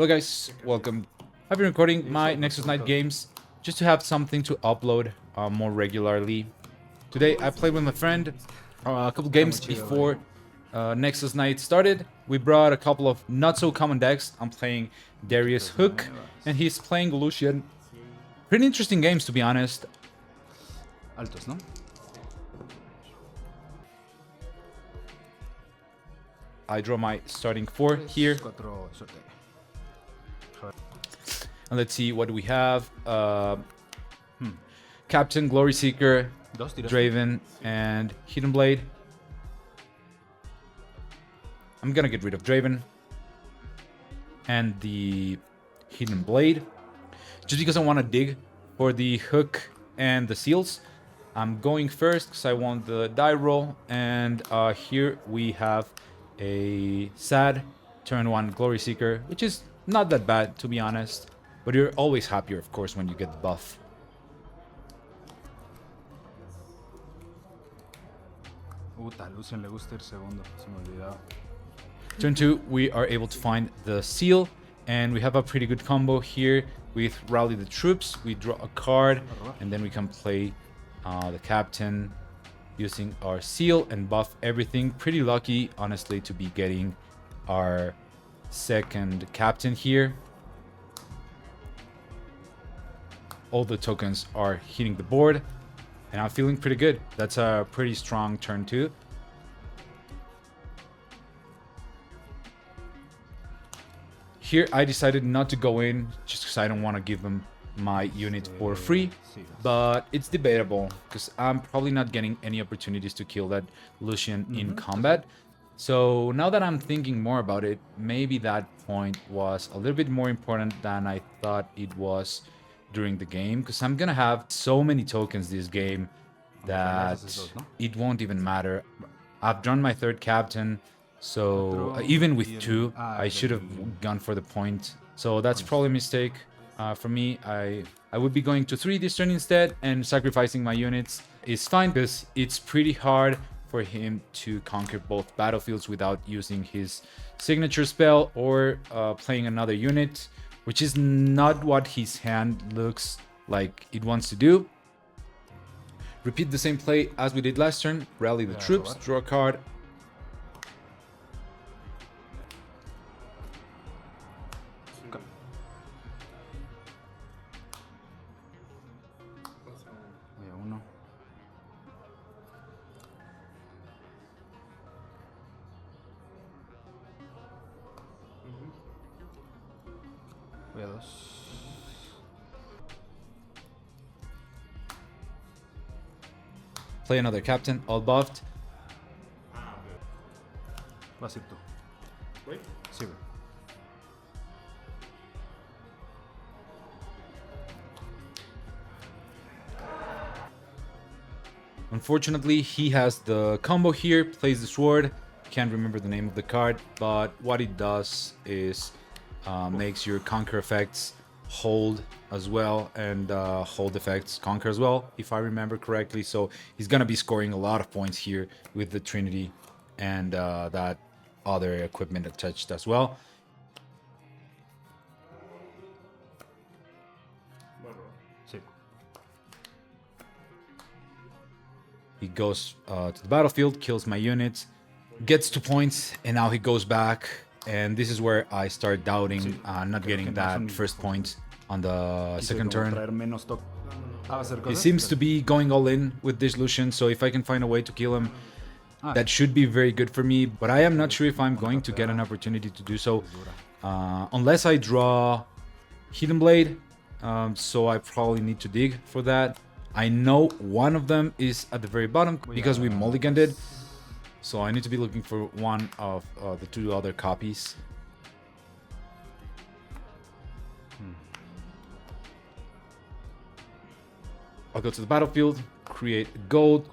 Hello guys, welcome. I've been recording my Nexus Night games just to have something to upload more regularly. Today I played with my friend a couple games before Nexus Night started. We brought a couple of not so common decks. I'm playing Darius Hook and he's playing Lucian. Pretty interesting games, to be honest. Altos, ¿no? I draw my starting 4 here. And let's see, what do we have? Captain, Glory Seeker, Draven, and Hidden Blade. I'm gonna get rid of Draven and the Hidden Blade just because I want to dig for the hook and the seals. I'm going first because I want the die roll, and here we have a sad turn 1 Glory Seeker, which is not that bad, to be honest, but you're always happier, of course, when you get the buff. Lucian le gusta ir segundo, se me olvidaba. Turn 2, we are able to find the seal, and we have a pretty good combo here with Rally the Troops. We draw a card, and then we can play the Captain using our seal and buff everything. Pretty lucky, honestly, to be getting our second Captain here. All the tokens are hitting the board, and I'm feeling pretty good. That's a pretty strong turn 2. Here I decided not to go in just because I don't want to give them my unit for free, but it's debatable because I'm probably not getting any opportunities to kill that Lucian in combat. So now that I'm thinking more about it, maybe that point was a little bit more important than I thought it was during the game, because I'm gonna have so many tokens this game that it won't even matter. I've drawn my third Captain, so even with 2 I should have gone for the point. So that's probably a mistake. For me, I would be going to 3 this turn instead, and sacrificing my units is fine because it's pretty hard for him to conquer both battlefields without using his signature spell or playing another unit, which is not what his hand looks like it wants to do. Repeat the same play as we did last turn. Rally the troops, draw a card. Voy a 2. Play another Captain, all buffed. Vas a ir tú. ¿Voy? Sí, güey. Unfortunately, he has the combo here, plays the sword. Can't remember the name of the card, but what it does is makes your conquer effects hold as well, and hold effects conquer as well, if I remember correctly. So he's gonna be scoring a lot of points here with the Trinity and that other equipment attached as well. Sí. He goes to the battlefield, kills my unit, gets 2 points, and now he goes back. And this is where I start doubting not getting that first point on the second turn. He seems to be going all in with this Lucian, so if I can find a way to kill him, that should be very good for me. But I am not sure if I'm going to get an opportunity to do so, unless I draw Hidden Blade, so I probably need to dig for that. I know one of them is at the very bottom because we mulliganed it. So I need to be looking for one of the 2 other copies. I'll go to the battlefield, create gold,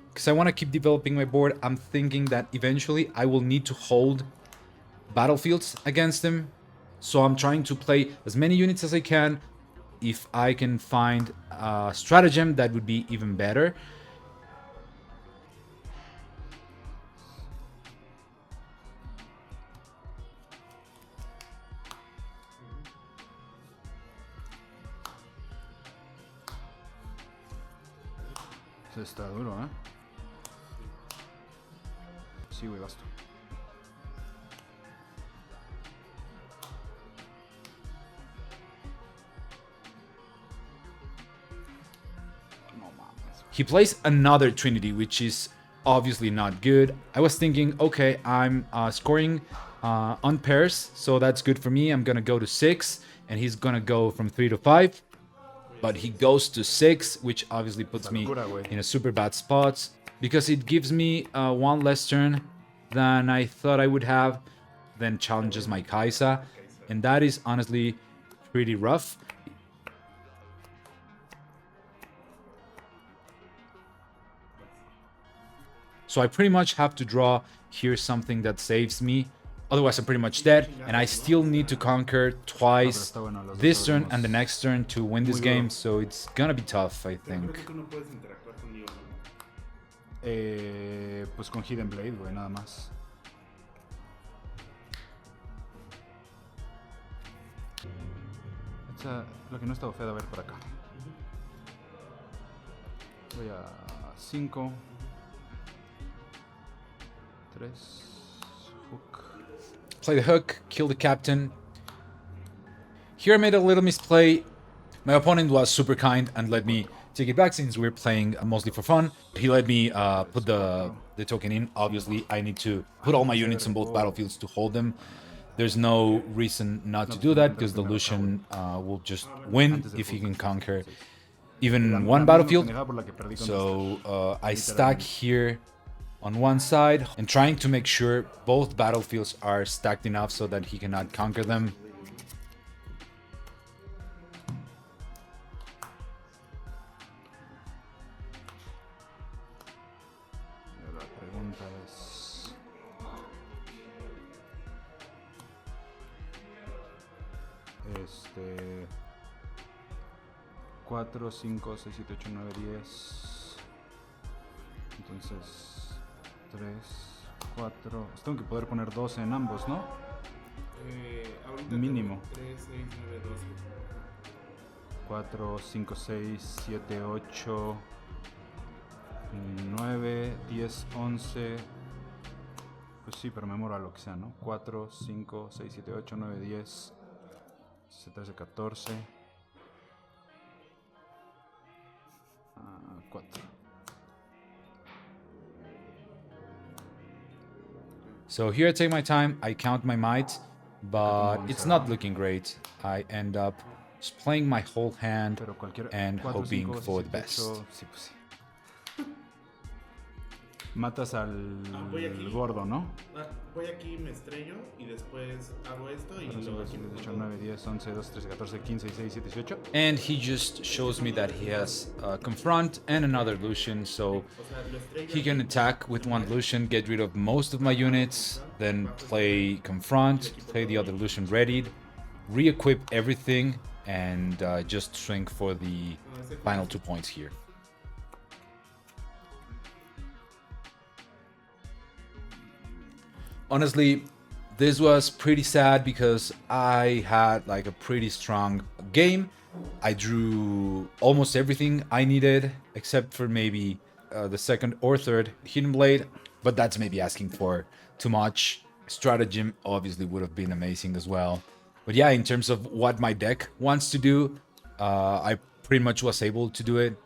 because I want to keep developing my board. I'm thinking that eventually I will need to hold battlefields against him. So I'm trying to play as many units as I can. If I can find a stratagem, that would be even better. Está duro, ¿eh? Sí, güey, basta. He plays another Trinity, which is obviously not good. I was thinking, okay, I'm scoring on pairs, so that's good for me. I'm gonna go to 6, and he's gonna go from 3 to 5. But he goes to 6, which obviously puts me in a super bad spot, because it gives me one less turn than I thought I would have, then challenges my Kaisa, and that is honestly pretty rough. So I pretty much have to draw here something that saves me. Otherwise, I'm pretty much dead. And I still need to conquer twice this turn and the next turn to win this game. So it's gonna be tough, I think. Pues con Hidden Blade, güey, nada más. Lo que no estaba feo de ver por acá. Voy a 5. 3. Hook. Play the hook, kill the captain. Here I made a little misplay. My opponent was super kind and let me take it back since we're playing mostly for fun. He let me put the token in. Obviously, I need to put all my units on both battlefields to hold them. There's no reason not to do that because the Lucian will just win if he can conquer even one battlefield. So I stack here on one side and trying to make sure both battlefields are stacked enough so that he cannot conquer them. La pregunta es... 4, 5, 6, 7, 8, 9, 10. Entonces 3, 4. Tengo que poder poner 12 en ambos, ¿no? Mínimo. 3, 6, 9, 12. 4, 5, 6, 7, 8, 9, 10, 11. Pues sí, pero me muero a lo que sea, ¿no? 4, 5, 6, 7, 8, 9, 10, 13, 14. 4. So here I take my time, I count my might, but it's not looking great. I end up just playing my whole hand and hoping for the best. Sí, pues sí. Matas al gordo, ¿no? Voy aquí, me estrello y después hago esto y luego aquí 8, 9, 10, 11, 12, 13, 14, 15, 16, 17, 18. And he just shows me that he has Confront and another Lucian, so he can attack with one Lucian, get rid of most of my units, then play Confront, play the other Lucian readied, re-equip everything, and just swing for the final 2 points here. Honestly, this was pretty sad because I had like a pretty strong game. I drew almost everything I needed except for maybe the second or third Hidden Blade, but that's maybe asking for too much. Stratagem obviously would have been amazing as well. But yeah, in terms of what my deck wants to do, I pretty much was able to do it.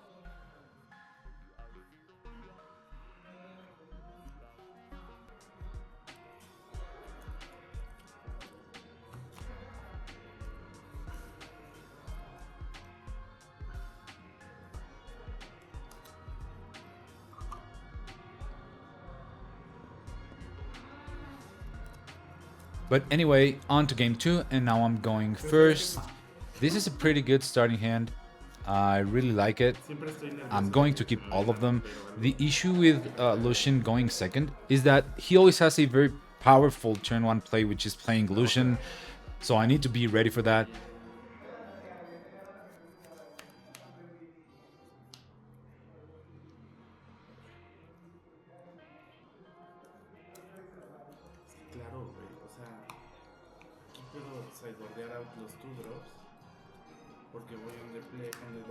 But anyway, on to game 2, and now I'm going first. This is a pretty good starting hand. I really like it. I'm going to keep all of them. The issue with Lucian going second is that he always has a very powerful turn 1 play, which is playing Lucian. So I need to be ready for that.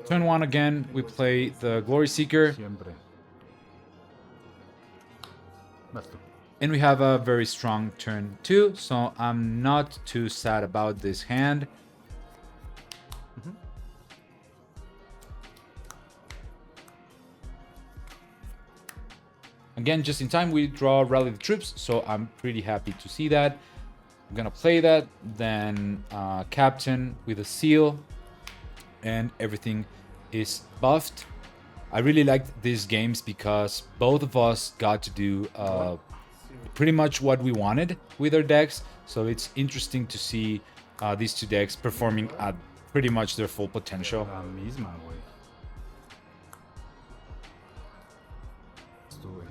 Turn 1 again, we play the Glory Seeker. Siempre. Vas tú. And we have a very strong turn too, so I'm not too sad about this hand. Again, just in time, we draw Rally the Troops, so I'm pretty happy to see that. I'm gonna play that, then Captain with a Seal, and everything is buffed. I really liked these games because both of us got to do pretty much what we wanted with our decks, so it's interesting to see these two decks performing at pretty much their full potential. La misma, güey. Vas tú, güey.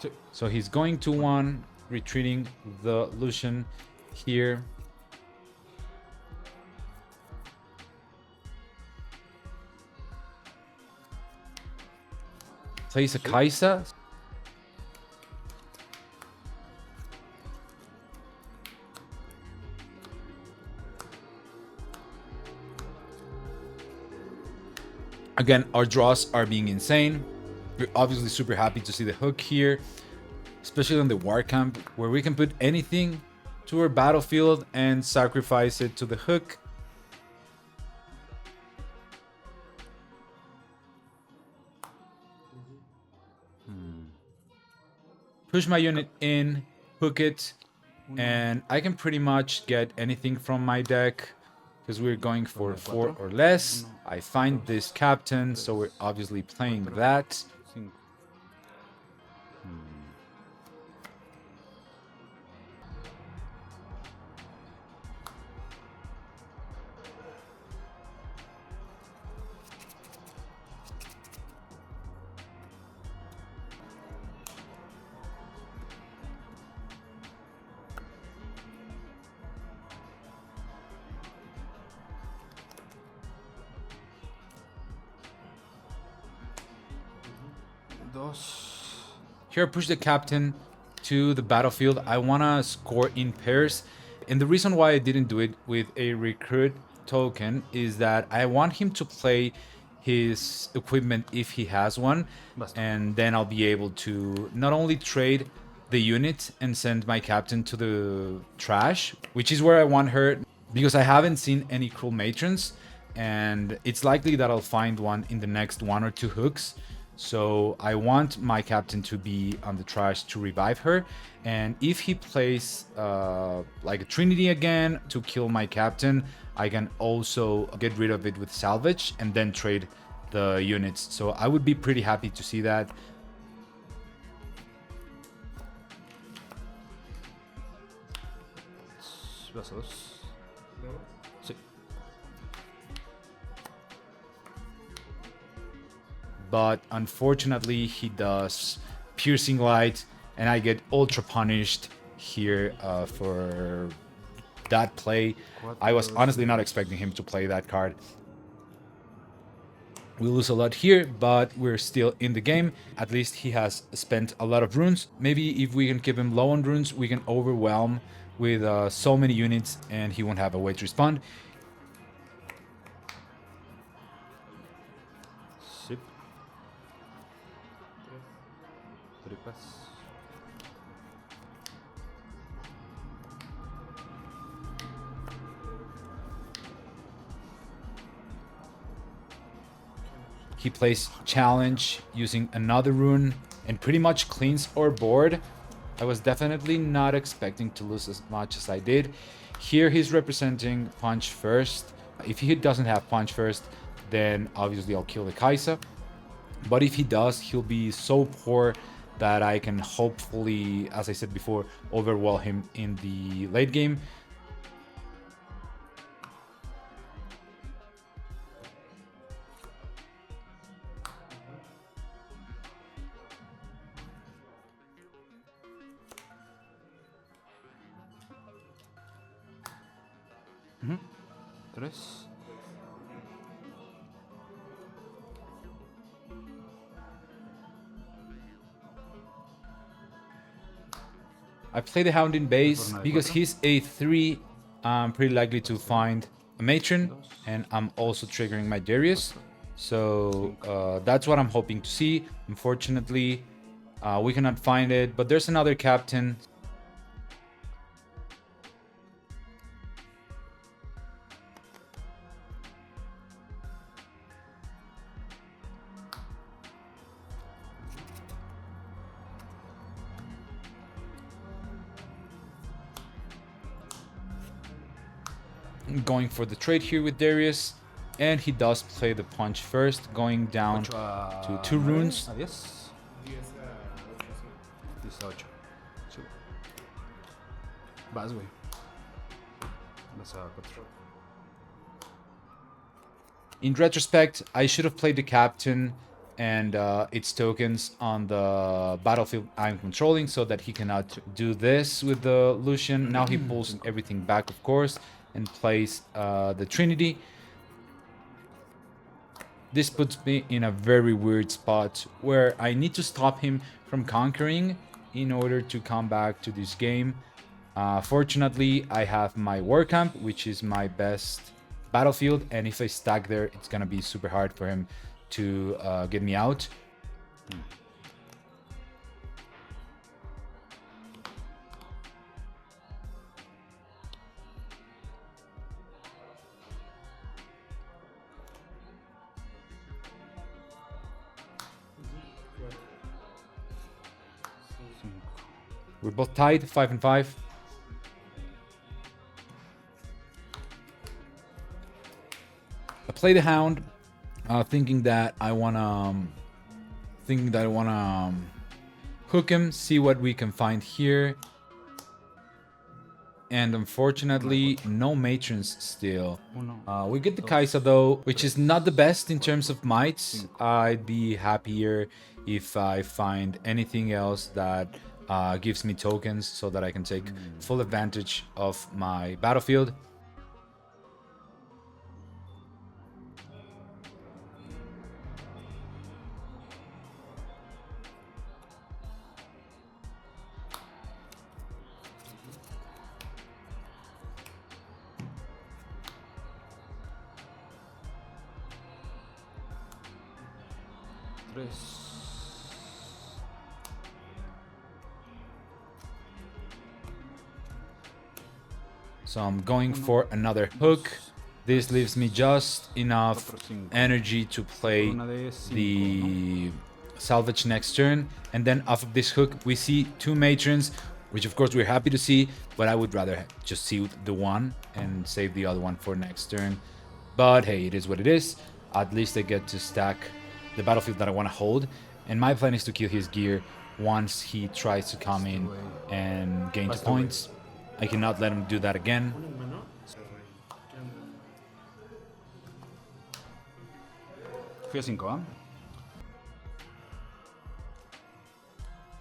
Sí. So he's going to 1, retreating the Lucian here. Plays a Kaisa. Again, our draws are being insane. We're obviously super happy to see the hook here, especially on the war camp, where we can put anything to our battlefield and sacrifice it to the hook. Push my unit in, hook it, and I can pretty much get anything from my deck because we're going for 4 or less. I find this captain, so we're obviously playing that. 5. Dos. Here, push the captain to the battlefield. I want to score in pairs. And the reason why I didn't do it with a recruit token is that I want him to play his equipment if he has one. And then I'll be able to not only trade the unit and send my captain to the trash, which is where I want her, because I haven't seen any cruel matrons. And it's likely that I'll find one in the next 1 or 2 hooks. So I want my captain to be on the trash to revive her. And if he plays like a Trinity again to kill my captain, I can also get rid of it with salvage and then trade the units. So I would be pretty happy to see that. Vas a dos. Sí. But unfortunately he does piercing light and I get ultra punished here for that play. I was honestly not expecting him to play that card. We lose a lot here, but we're still in the game. At least he has spent a lot of runes. Maybe if we can keep him low on runes, we can overwhelm with so many units and he won't have a way to respond. Sí. Tripas. He plays challenge using another rune and pretty much cleans our board. I was definitely not expecting to lose as much as I did. Here he's representing punch first. If he doesn't have punch first, then obviously I'll kill the Kaisa. But if he does, he'll be so poor that I can hopefully, as I said before, overwhelm him in the late game. Tres. I play the Hound in base Forma de because cuatro. he's a 3. I'm pretty likely to find a matron, and I'm also triggering my Darius. So that's what I'm hoping to see. Unfortunately, we cannot find it, but there's another captain. Going for the trade here with Darius, and he does play the punch first, going down 8 a to 2 9, runes. A 10. 10 a 8, sí. 10 a 8. Sí. Vas, güey. Vas a 4. In retrospect, I should have played the captain and its tokens on the battlefield I'm controlling so that he cannot do this with the Lucian. Now he pulls everything back, of course, and plays the Trinity. This puts me in a very weird spot where I need to stop him from conquering in order to come back to this game. Fortunately, I have my war camp, which is my best battlefield, and if I stack there, it's gonna be super hard for him to get me out. We're both tied, 5 and 5. I play the Hound, thinking that I wanna hook him, see what we can find here. And unfortunately, no matrons still. We get the Kaisa though, which is not the best in terms of mites. I'd be happier if I find anything else that gives me tokens so that I can take full advantage of my battlefield. So I'm going for another hook. This leaves me just enough energy to play the salvage next turn. And then off of this hook, we see 2 matrons, which of course we're happy to see, but I would rather just see the one and save the other one for next turn. But hey, it is what it is. At least I get to stack the battlefield that I want to hold. And my plan is to kill his gear once he tries to come in and gain 2 points. I cannot let him do that again. Fui a 5, ¿ah?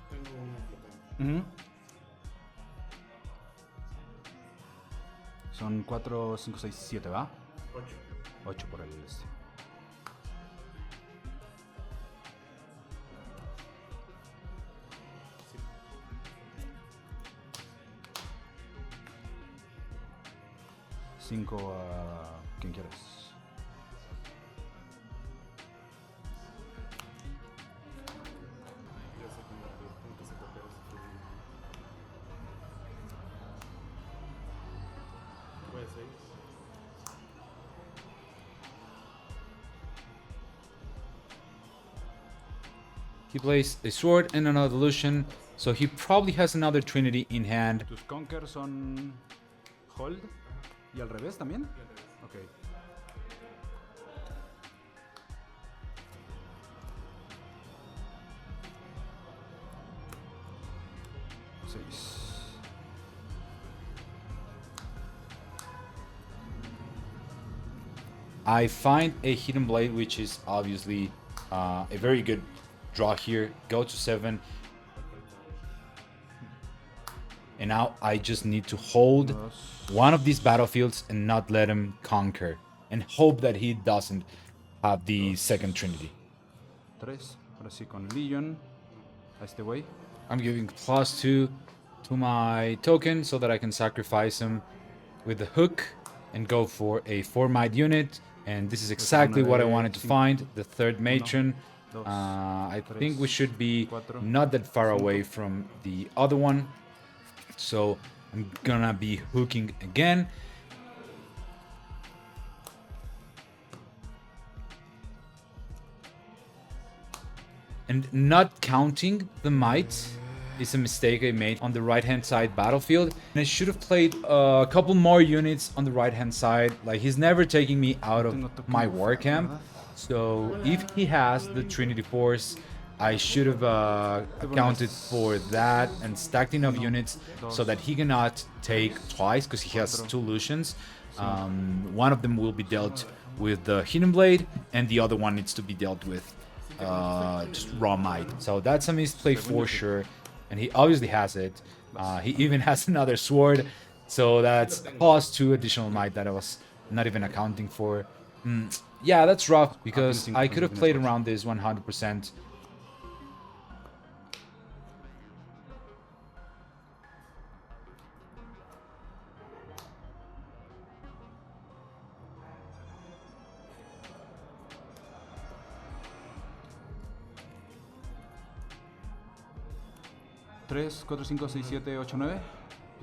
Tengo una flotante. Son 4, 5, 6, 7, ¿va? 8. 8 por el este. Sí. 5 a... ¿Quién quieres? Ya sé cómo tengo que sacar este. Voy a 6. He plays a sword and another Lucian, so he probably has another Trinity in hand. Tus conkers son hold y al revés también. Ok. Seis. I find a Hidden Blade, which is obviously a very good draw here. Go to 7. And now I just need to hold one of these battlefields and not let him conquer. And hope that he doesn't have the second Trinity. 3. Ahora sí con Legion. A este güey. I'm giving +2 to my token so that I can sacrifice him with the hook and go for a 4-might unit. And this is exactly what I wanted to find, the third matron. I think we should be not that far away from the other one. So I'm gonna be hooking again. And not counting the might is a mistake I made on the right-hand side battlefield. And I should have played a couple more units on the right-hand side. Like, he's never taking me out of my war camp. So if he has the Trinity Force, I should have accounted for that and stacked enough units so that he cannot take twice, because he has 2 Lucians. One of them will be dealt with the Hidden Blade, and the other one needs to be dealt with just raw might. So that's a misplay for sure, and he obviously has it. He even has another sword, so that's plus 2 additional might that I was not even accounting for. Yeah, that's rough, because I could have played around this 100%.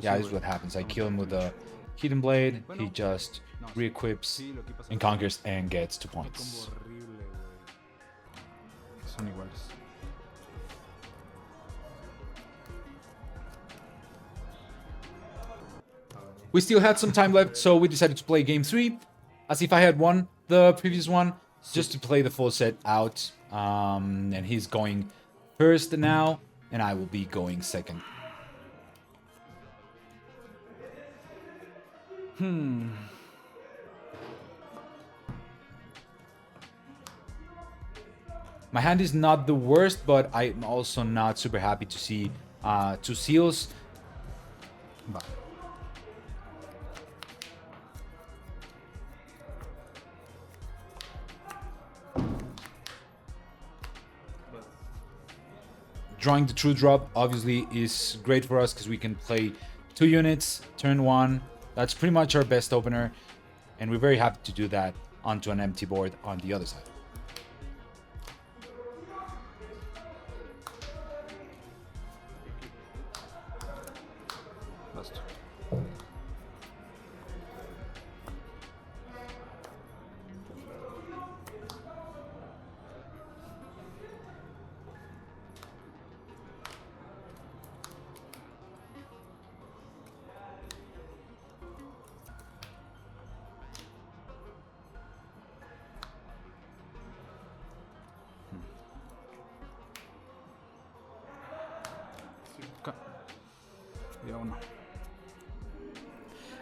Yeah, this is what happens. I kill him with a Hidden Blade, he just re-equips and conquers and gets 2 points. Son iguales. We still had some time left, so we decided to play game 3 as if I had won the previous one, just to play the full set out. And he's going first now, and I will be going second. My hand is not the worst, but I'm also not super happy to see 2 seals. Drawing the true drop obviously is great for us because we can play 2 units, turn 1. That's pretty much our best opener, and we're very happy to do that onto an empty board on the other side. Basta.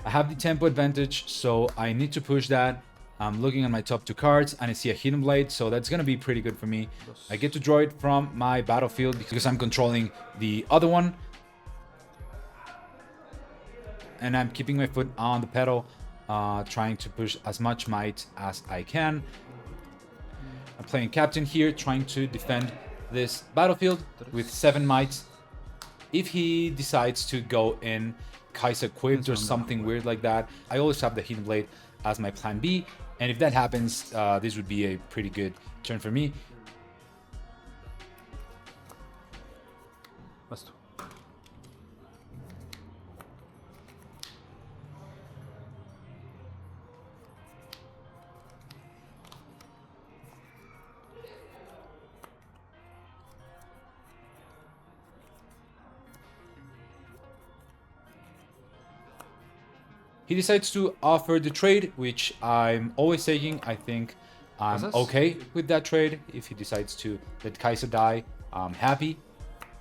I have the tempo advantage, so I need to push that. I'm looking at my top 2 cards, and I see a Hidden Blade, so that's going to be pretty good for me. I get to draw it from my battlefield because I'm controlling the other one. And I'm keeping my foot on the pedal, trying to push as much might as I can. I'm playing Captain here, trying to defend this battlefield with 7 might. If he decides to go in Kaiser equipped or something weird like that, I always have the Hidden Blade as my plan B, and if that happens, this would be a pretty good turn for me. Basta. He decides to offer the trade, which I'm always taking. I think I'm okay with that trade. If he decides to let Kaiser die, I'm happy.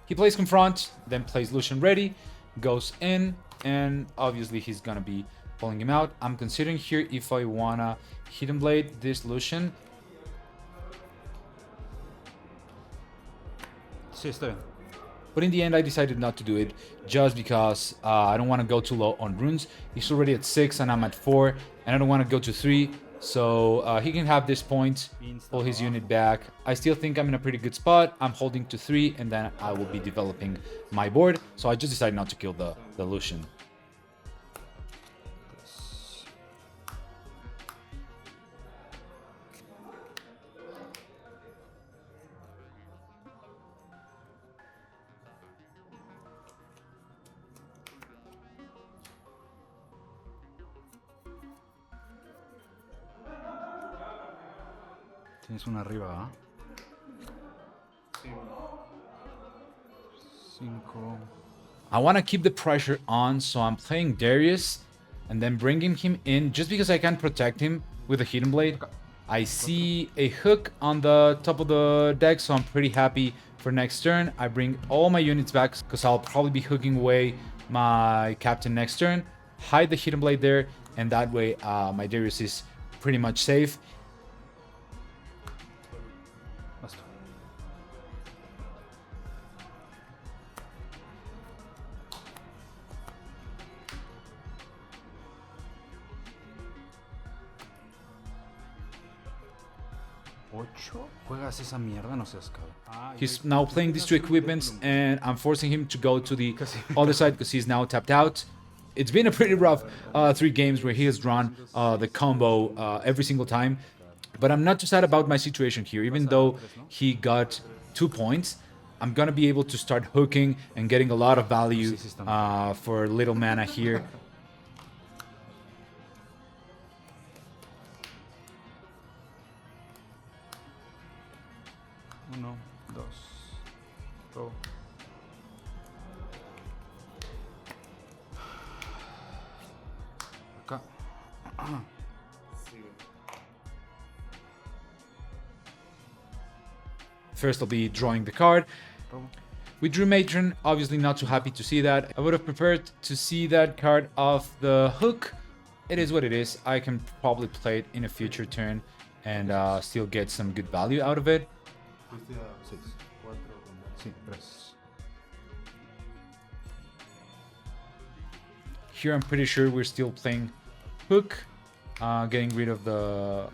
He plays Confront, then plays Lucian ready, goes in, and obviously he's gonna be pulling him out. I'm considering here if I wanna Hidden Blade this Lucian. Sí, está bien. But in the end, I decided not to do it just because I don't want to go too low on runes. He's already at 6 and I'm at 4, and I don't want to go to 3 So he can have this point, pull his unit back. I still think I'm in a pretty good spot. I'm holding to 3, and then I will be developing my board. So I just decided not to kill the Lucian. Tienes una arriba, ¿ah? Sí. 5. I want to keep the pressure on, so I'm playing Darius and then bringing him in just because I can protect him with a Hidden Blade. I see a hook on the top of the deck, so I'm pretty happy for next turn. I bring all my units back because I'll probably be hooking away my captain next turn. Hide the Hidden Blade there, and that way my Darius is pretty much safe. Basta. ¿Ocho? ¿Juegas esa mierda? No seas cabrón. He's now playing these 2 equipments, and I'm forcing him to go to the other side because he's now tapped out. It's been a pretty rough 3 games where he has drawn the combo every single time. But I'm not too sad about my situation here. Even though he got 2 points, I'm going to be able to start hooking and getting a lot of value for little mana here. Uno, dos, go. Acá. Sí, güey. First, I'll be drawing the card. Robo. We drew Matron, obviously not too happy to see that. I would have preferred to see that card off the hook. It is what it is. I can probably play it in a future turn and still get some good value out of it. Fuiste a 6. 4 con... Sí, 3. Here, I'm pretty sure we're still playing hook, getting rid of the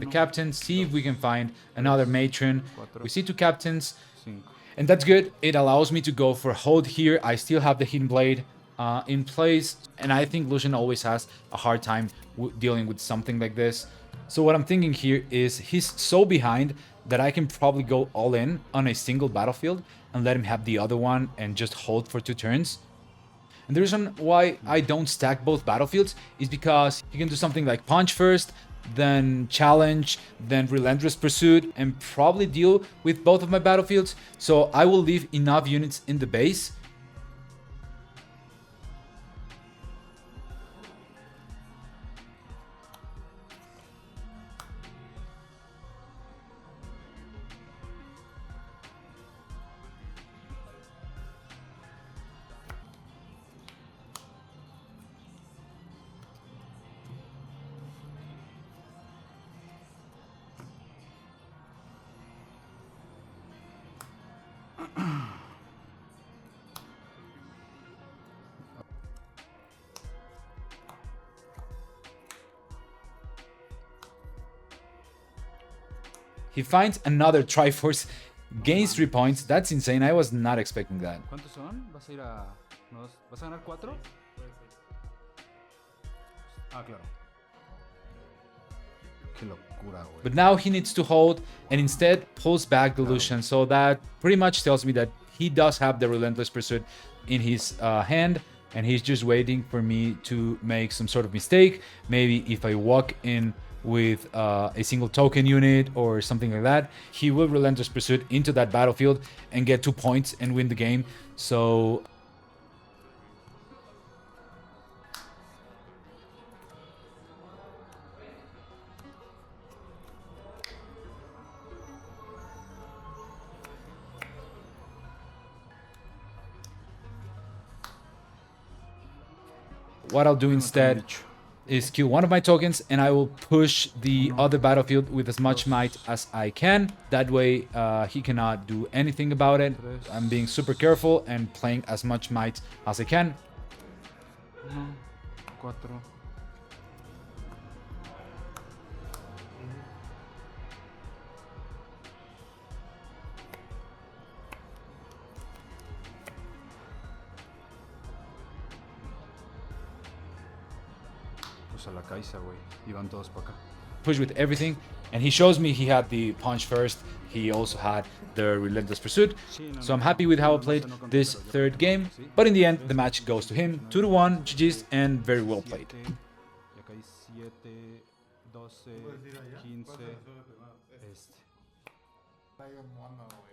captain. See if we can find another matron. We see 2 captains, 5. and that's good. It allows me to go for hold here. I still have the hidden blade in place, and I think Lucian always has a hard time dealing with something like this. So what I'm thinking here is he's so behind that I can probably go all in on a single battlefield and let him have the other one and just hold for 2 turns. And the reason why I don't stack both battlefields is because he can do something like punch first, then challenge, then relentless pursuit, and probably deal with both of my battlefields. So I will leave enough units in the base. He finds another Triforce, gains 3 points. That's insane. I was not expecting that. ¿Cuántos son? ¿Vas a ir a... ¿Vas a ganar 4? Ah, claro. Qué locura, güey. But now he needs to hold and instead pulls back the Lucian. So that pretty much tells me that he does have the Relentless Pursuit in his hand. And he's just waiting for me to make some sort of mistake. Maybe if I walk in with a single token unit or something like that, he will Relentless Pursuit into that battlefield and get 2 points and win the game. So what I'll do instead is kill one of my tokens, and I will push the other battlefield with as much might as I can. That way he cannot do anything about it. I'm being super careful and playing as much might as I can. 1, 4, pues a la Kaisa, güey. Iban todos para acá. Push with everything, and he shows me he had the punch first. He also had the relentless pursuit. So I'm happy with how I played this third game. But in the end, the match goes to him. 2-1, GG's, and very well played. Y acá hay 7, 12, 15. Está ahí un mono, güey.